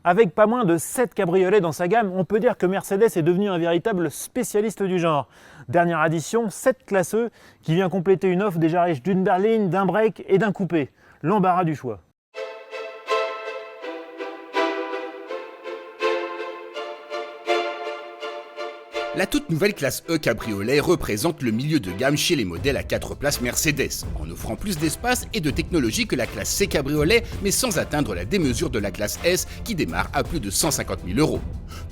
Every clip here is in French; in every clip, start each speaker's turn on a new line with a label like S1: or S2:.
S1: Avec pas moins de 7 cabriolets dans sa gamme, on peut dire que Mercedes est devenu un véritable spécialiste du genre. Dernière addition, 7 Classe E, qui vient compléter une offre déjà riche d'une berline, d'un break et d'un coupé. L'embarras du choix.
S2: La toute nouvelle classe E cabriolet représente le milieu de gamme chez les modèles à 4 places Mercedes, en offrant plus d'espace et de technologie que la classe C cabriolet, mais sans atteindre la démesure de la classe S qui démarre à plus de 150 000 €.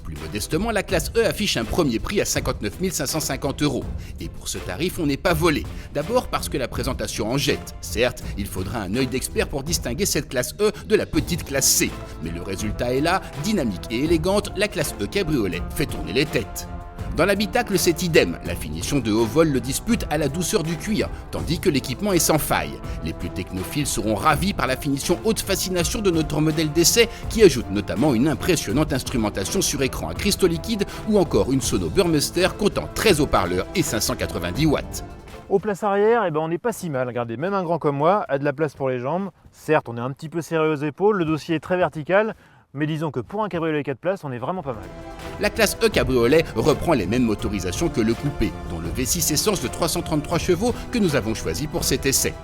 S2: Plus modestement, la classe E affiche un premier prix à 59 550 €. Et pour ce tarif, on n'est pas volé. D'abord parce que la présentation en jette. Certes, il faudra un œil d'expert pour distinguer cette classe E de la petite classe C. Mais le résultat est là, dynamique et élégante, la classe E cabriolet fait tourner les têtes. Dans l'habitacle, c'est idem, la finition de haut vol le dispute à la douceur du cuir, tandis que l'équipement est sans faille. Les plus technophiles seront ravis par la finition haute fascination de notre modèle d'essai, qui ajoute notamment une impressionnante instrumentation sur écran à cristaux liquides ou encore une sono Burmester comptant 13 haut-parleurs et 590 watts.
S1: Aux places arrière, on n'est pas si mal. Regardez, même un grand comme moi a de la place pour les jambes. Certes, on est un petit peu serré aux épaules, le dossier est très vertical, mais disons que pour un cabriolet 4 places, on est vraiment pas mal.
S2: La classe E cabriolet reprend les mêmes motorisations que le coupé, dont le V6 essence de 333 chevaux que nous avons choisi pour cet essai.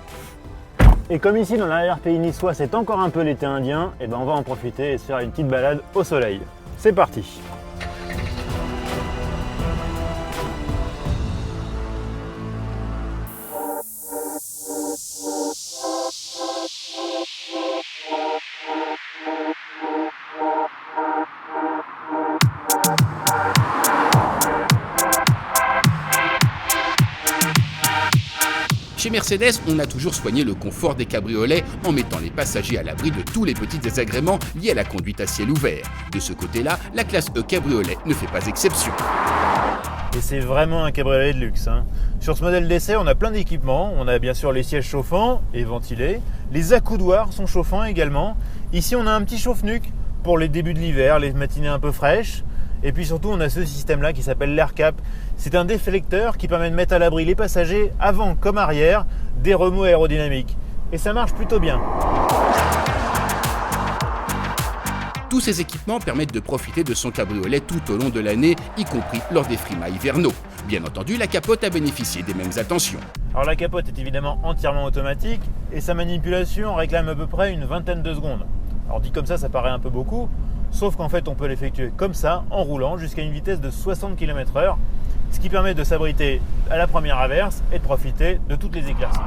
S1: Et comme ici dans l'arrière-pays niçois c'est encore un peu l'été indien, on va en profiter et se faire une petite balade au soleil. C'est parti!
S2: Chez Mercedes, on a toujours soigné le confort des cabriolets en mettant les passagers à l'abri de tous les petits désagréments liés à la conduite à ciel ouvert. De ce côté-là, la classe E cabriolet ne fait pas exception.
S1: Et c'est vraiment un cabriolet de luxe. Sur ce modèle d'essai, on a plein d'équipements. On a bien sûr les sièges chauffants et ventilés. Les accoudoirs sont chauffants également. Ici, on a un petit chauffe-nuque pour les débuts de l'hiver, les matinées un peu fraîches. Et puis surtout, on a ce système-là qui s'appelle l'AirCap. C'est un déflecteur qui permet de mettre à l'abri les passagers avant comme arrière des remous aérodynamiques. Et ça marche plutôt bien.
S2: Tous ces équipements permettent de profiter de son cabriolet tout au long de l'année, y compris lors des frimas hivernaux. Bien entendu, la capote a bénéficié des mêmes attentions.
S1: Alors la capote est évidemment entièrement automatique et sa manipulation réclame à peu près une vingtaine de secondes. Alors dit comme ça paraît un peu beaucoup, sauf qu'en fait on peut l'effectuer comme ça, en roulant jusqu'à une vitesse de 60 km/h, ce qui permet de s'abriter à la première averse et de profiter de toutes les éclaircies.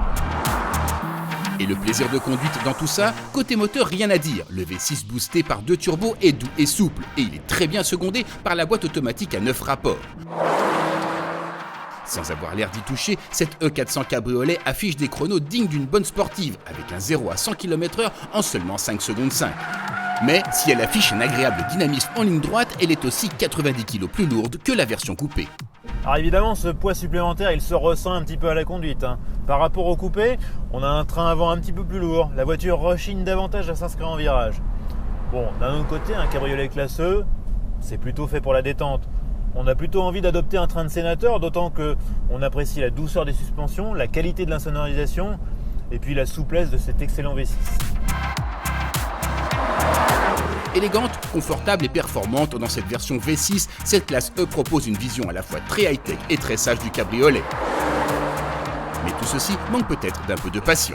S2: Et le plaisir de conduite dans tout ça, côté moteur, rien à dire. Le V6 boosté par 2 turbos est doux et souple, et il est très bien secondé par la boîte automatique à 9 rapports. Sans avoir l'air d'y toucher, cette E400 cabriolet affiche des chronos dignes d'une bonne sportive, avec un 0 à 100 km/h en seulement 5 secondes 5. Mais si elle affiche un agréable dynamisme en ligne droite, elle est aussi 90 kg plus lourde que la version coupée.
S1: Alors évidemment, ce poids supplémentaire, il se ressent un petit peu à la conduite. Par rapport au coupé, on a un train avant un petit peu plus lourd. La voiture rechigne davantage à s'inscrire en virage. Bon, d'un autre côté, un cabriolet classe E, c'est plutôt fait pour la détente. On a plutôt envie d'adopter un train de sénateur, d'autant qu'on apprécie la douceur des suspensions, la qualité de l'insonorisation et puis la souplesse de cet excellent V6.
S2: Élégante, confortable et performante dans cette version V6, cette classe E propose une vision à la fois très high-tech et très sage du cabriolet. Mais tout ceci manque peut-être d'un peu de passion.